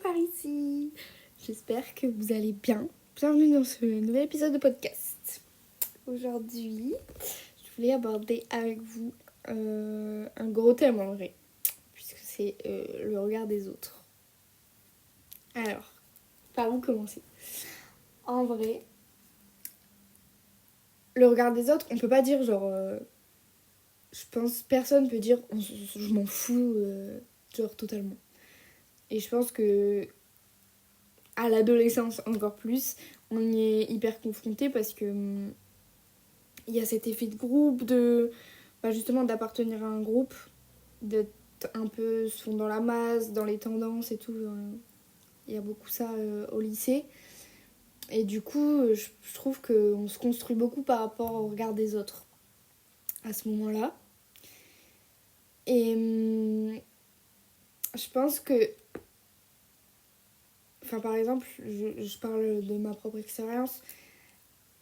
par ici. J'espère que vous allez bien. Bienvenue dans ce nouvel épisode de podcast. Aujourd'hui, je voulais aborder avec vous un gros thème en vrai, puisque c'est le regard des autres. Alors, par où commencer ? En vrai, le regard des autres, on peut pas dire genre... je pense personne peut dire je m'en fous genre totalement. Et je pense que à l'adolescence encore plus, on y est hyper confronté parce que il y a cet effet de groupe, justement d'appartenir à un groupe, d'être un peu se fondre dans la masse, dans les tendances et tout. Il y a beaucoup ça au lycée. Et du coup, je trouve qu'on se construit beaucoup par rapport au regard des autres à ce moment-là. Et je pense que... Enfin, par exemple, je parle de ma propre expérience.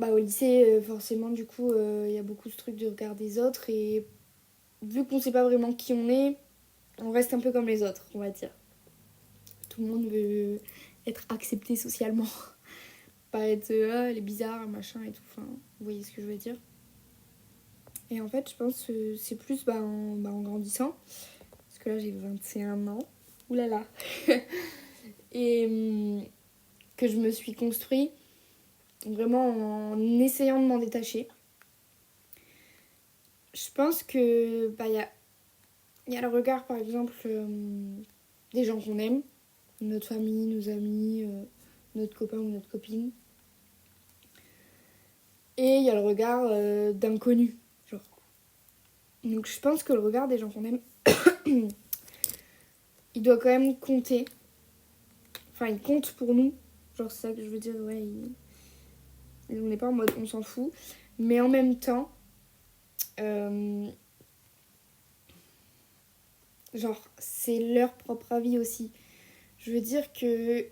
Au lycée, forcément, du coup, il y a beaucoup de trucs du regard des autres. Et vu qu'on sait pas vraiment qui on reste un peu comme les autres, on va dire. Tout le monde veut être accepté socialement. Pas être elle est bizarre, machin et tout. Enfin, vous voyez ce que je veux dire. Et en fait, je pense que c'est plus en grandissant. Parce que là, j'ai 21 ans. Ouh là là. Et que je me suis construit vraiment en essayant de m'en détacher. Je pense que y a le regard, par exemple, des gens qu'on aime, notre famille, nos amis, notre copain ou notre copine. Et il y a le regard d'inconnus, genre. Donc je pense que le regard des gens qu'on aime, il doit quand même compter. Enfin, il compte pour nous. Genre, c'est ça que je veux dire, ouais. On n'est pas en mode on s'en fout. Mais en même temps, genre, c'est leur propre avis aussi. Je veux dire que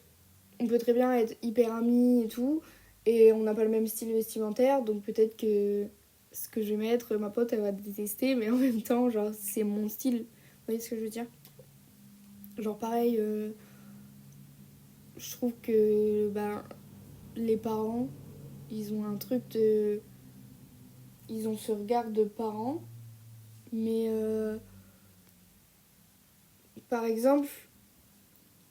on peut très bien être hyper amis et tout, et on n'a pas le même style vestimentaire, donc peut-être que ce que je vais mettre, ma pote, elle va détester, mais en même temps, genre, c'est mon style. Vous voyez ce que je veux dire ? Genre, pareil, je trouve que les parents, ils ont un truc de... Ils ont ce regard de parents, mais par exemple,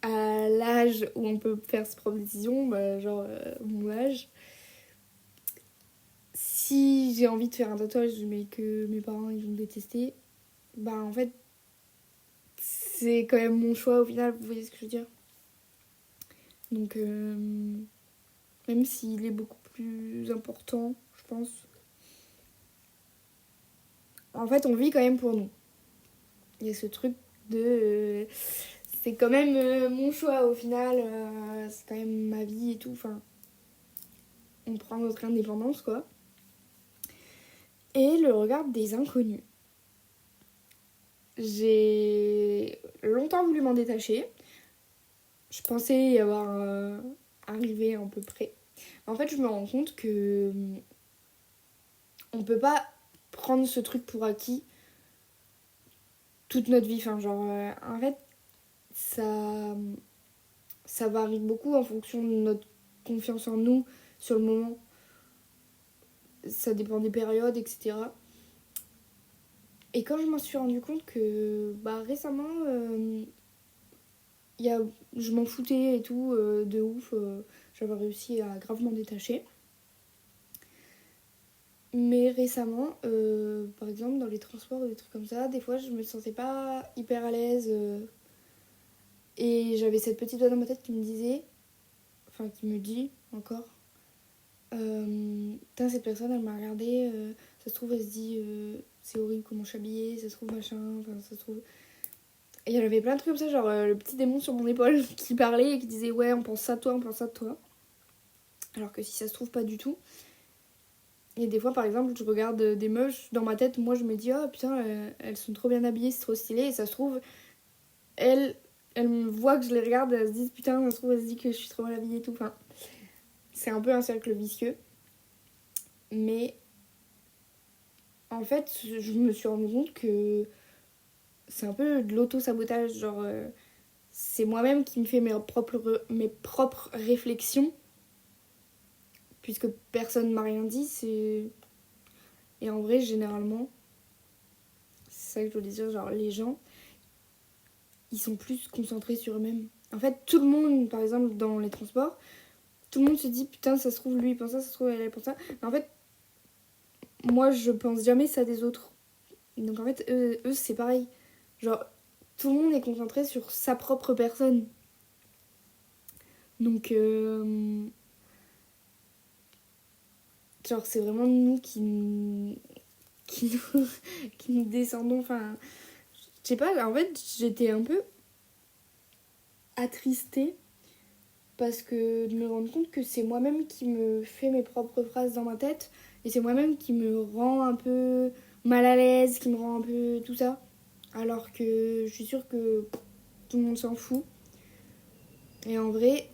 à l'âge où on peut faire ses propres décisions, mon âge, si j'ai envie de faire un tatouage mais que mes parents ils vont me détester, en fait c'est quand même mon choix au final, vous voyez ce que je veux dire. Donc même s'il est beaucoup plus important, je pense, en fait on vit quand même pour nous. Il y a ce truc de c'est quand même mon choix au final, c'est quand même ma vie et tout, enfin on prend notre indépendance quoi. Et le regard des inconnus. J'ai longtemps voulu m'en détacher. Je pensais y avoir arrivé à peu près. En fait, je me rends compte que on peut pas prendre ce truc pour acquis toute notre vie. Enfin, genre, en fait, ça varie beaucoup en fonction de notre confiance en nous sur le moment. Ça dépend des périodes, etc. Et quand je m'en suis rendu compte que récemment, je m'en foutais et tout, de ouf, j'avais réussi à gravement détacher. Mais récemment, par exemple, dans les transports ou des trucs comme ça, des fois, je me sentais pas hyper à l'aise. Et j'avais cette petite voix dans ma tête qui me disait, enfin, qui me dit encore, putain, cette personne, elle m'a regardée, ça se trouve, elle se dit, c'est horrible comment je suis habillée, ça se trouve, machin, enfin, ça se trouve... Et il y en avait plein de trucs comme ça, genre le petit démon sur mon épaule qui parlait et qui disait, ouais, on pense ça de toi, on pense ça de toi. Alors que si ça se trouve, pas du tout. Et des fois, par exemple, je regarde des meufs dans ma tête, moi je me dis, oh putain, elles sont trop bien habillées, c'est trop stylé. Et ça se trouve, elles me voient que je les regarde, elles se disent, putain, ça se trouve, elles se disent que je suis trop mal habillée et tout. Enfin, c'est un peu un cercle vicieux. Mais en fait, je me suis rendu compte que c'est un peu de l'auto-sabotage. Genre, c'est moi-même qui me fais mes propres réflexions, puisque personne ne m'a rien dit. Et en vrai, généralement, c'est ça que je voulais dire, genre les gens, ils sont plus concentrés sur eux-mêmes. En fait, tout le monde, par exemple, dans les transports, tout le monde se dit putain, ça se trouve, lui il pense ça se trouve, elle pense ça. Mais en fait, moi je pense jamais ça des autres. Donc en fait, eux c'est pareil. Genre, tout le monde est concentré sur sa propre personne. Donc, genre, c'est vraiment nous qui nous descendons. Enfin, je sais pas, en fait, j'étais un peu attristée parce que de me rendre compte que c'est moi-même qui me fais mes propres phrases dans ma tête et c'est moi-même qui me rend un peu mal à l'aise, qui me rend un peu tout ça. Alors que je suis sûre que tout le monde s'en fout. Et en vrai,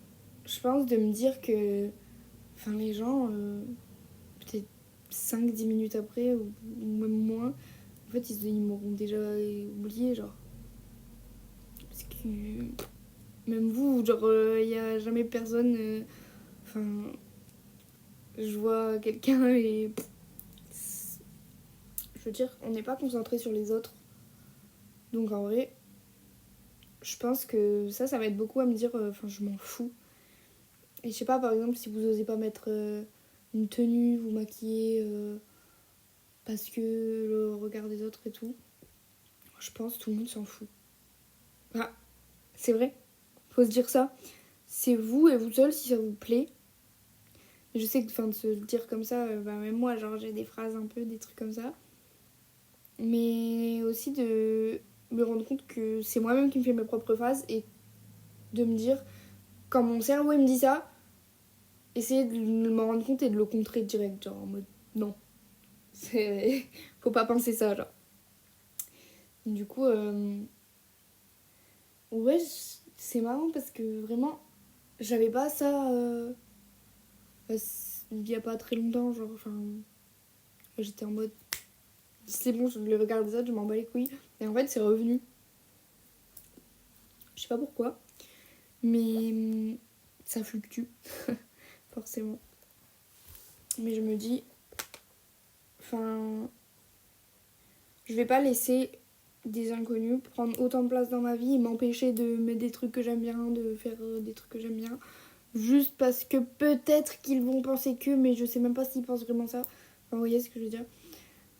je pense de me dire que enfin, les gens, peut-être 5-10 minutes après, ou même moins, en fait, ils m'auront déjà oublié, genre. Parce que même vous, genre, il n'y a jamais personne. Enfin, je vois quelqu'un et. Je veux dire, on n'est pas concentré sur les autres. Donc en vrai, je pense que ça m'aide beaucoup à me dire, enfin, je m'en fous. Et je sais pas, par exemple, si vous osez pas mettre une tenue, vous maquiller parce que le regard des autres et tout, je pense que tout le monde s'en fout. Ah, c'est vrai, faut se dire ça. C'est vous et vous seul si ça vous plaît. Je sais que de se le dire comme ça, même moi, genre j'ai des phrases un peu, des trucs comme ça. Mais aussi de me rendre compte que c'est moi-même qui me fais mes propres phrases et de me dire, quand mon cerveau il me dit ça, essayer de m'en rendre compte et de le contrer direct, genre en mode non. Faut pas penser ça, genre. Du coup, ouais, c'est marrant parce que vraiment, j'avais pas ça il y a pas très longtemps, genre, enfin, j'étais en mode, c'est bon, je le regarde des autres, je m'en bats les couilles. Et en fait, c'est revenu. Je sais pas pourquoi, mais ça fluctue, forcément. Mais je me dis, enfin, je vais pas laisser des inconnus prendre autant de place dans ma vie et m'empêcher de mettre des trucs que j'aime bien, de faire des trucs que j'aime bien. Juste parce que peut-être qu'ils vont penser que, mais je sais même pas s'ils pensent vraiment ça. Enfin, vous voyez ce que je veux dire.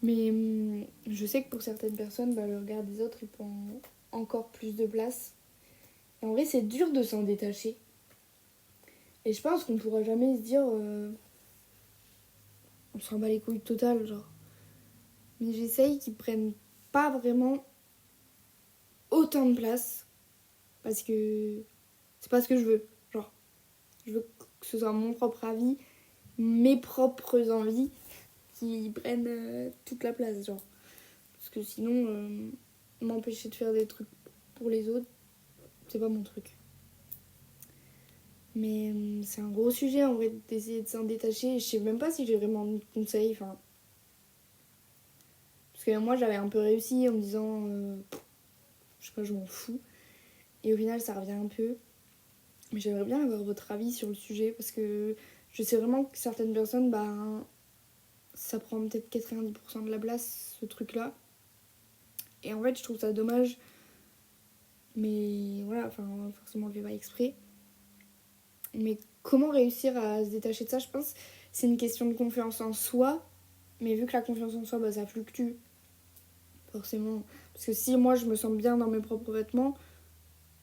Mais je sais que pour certaines personnes, le regard des autres, il prend encore plus de place. Et en vrai, c'est dur de s'en détacher. Et je pense qu'on pourra jamais se dire on s'en bat les couilles total, genre. Mais j'essaye qu'ils prennent pas vraiment autant de place parce que c'est pas ce que je veux. Genre, je veux que ce soit mon propre avis, mes propres envies qui prennent toute la place, genre. Parce que sinon, m'empêcher de faire des trucs pour les autres, c'est pas mon truc. Mais c'est un gros sujet en vrai d'essayer de s'en détacher. Je sais même pas si j'ai vraiment de conseils. Enfin, parce que moi j'avais un peu réussi en me disant, je sais pas, je m'en fous. Et au final ça revient un peu. Mais j'aimerais bien avoir votre avis sur le sujet parce que je sais vraiment que certaines personnes, ça prend peut-être 90% de la place, ce truc-là. Et en fait, je trouve ça dommage. Mais voilà, enfin, forcément, on le fait pas exprès. Mais comment réussir à se détacher de ça, je pense, c'est une question de confiance en soi. Mais vu que la confiance en soi, ça fluctue, forcément. Parce que si moi, je me sens bien dans mes propres vêtements,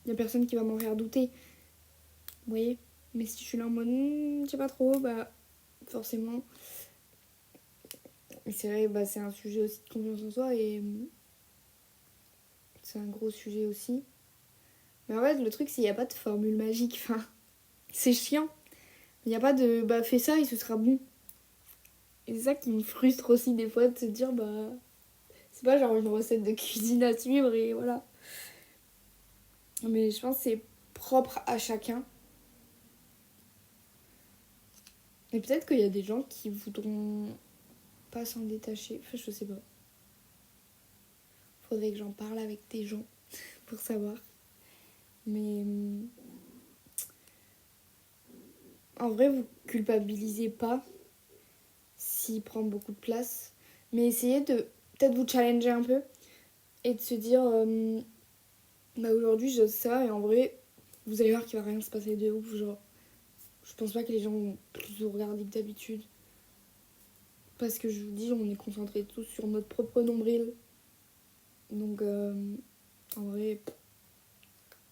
il n'y a personne qui va m'en faire douter. Vous voyez. Mais si je suis là en mode, je sais pas trop, forcément. Mais c'est vrai, c'est un sujet aussi de confiance en soi et c'est un gros sujet aussi. Mais en fait, le truc, c'est qu'il n'y a pas de formule magique. Enfin, c'est chiant. Il n'y a pas de, fais ça et ce sera bon. Et c'est ça qui me frustre aussi des fois de se dire, c'est pas genre une recette de cuisine à suivre et voilà. Mais je pense que c'est propre à chacun. Et peut-être qu'il y a des gens qui voudront pas s'en détacher. Enfin, je sais pas. Faudrait que j'en parle avec des gens pour savoir. Mais en vrai, vous culpabilisez pas s'il prend beaucoup de place. Mais essayez de peut-être vous challenger un peu et de se dire bah aujourd'hui j'ose ça et en vrai, vous allez voir qu'il va rien se passer de ouf. Genre, je pense pas que les gens vont plus vous regarder que d'habitude. Parce que je vous dis, on est concentrés tous sur notre propre nombril. Donc en vrai,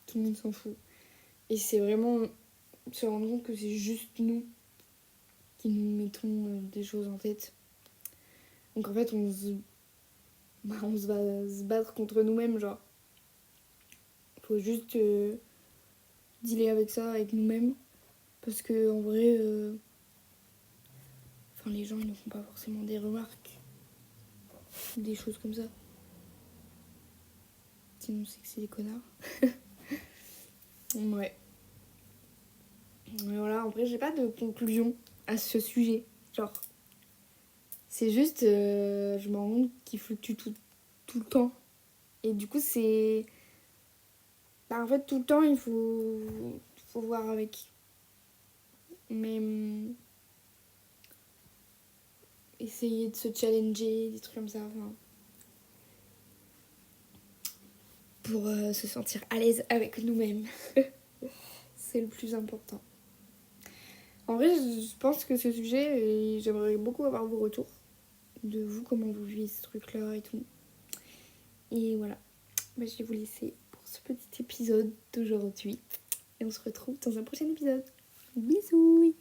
tout le monde s'en fout. Et c'est vraiment se rendre compte que c'est juste nous qui nous mettons des choses en tête. Donc en fait, on se va se battre contre nous-mêmes, genre. Faut juste dealer avec ça, avec nous-mêmes. Parce que en vrai, les gens ils ne font pas forcément des remarques, des choses comme ça. Sinon, c'est que c'est des connards. Ouais. Mais voilà, en vrai, j'ai pas de conclusion à ce sujet. Genre, c'est juste, je me rends compte qu'il fluctue tout le temps. Et du coup, c'est. Bah, en fait, tout le temps, faut voir avec. Mais essayer de se challenger, des trucs comme ça. Enfin, pour se sentir à l'aise avec nous-mêmes. C'est le plus important. En vrai, je pense que ce sujet, j'aimerais beaucoup avoir vos retours. De vous, comment vous vivez ce truc-là et tout. Et voilà. Bah, je vais vous laisser pour ce petit épisode d'aujourd'hui. Et on se retrouve dans un prochain épisode. Bisous!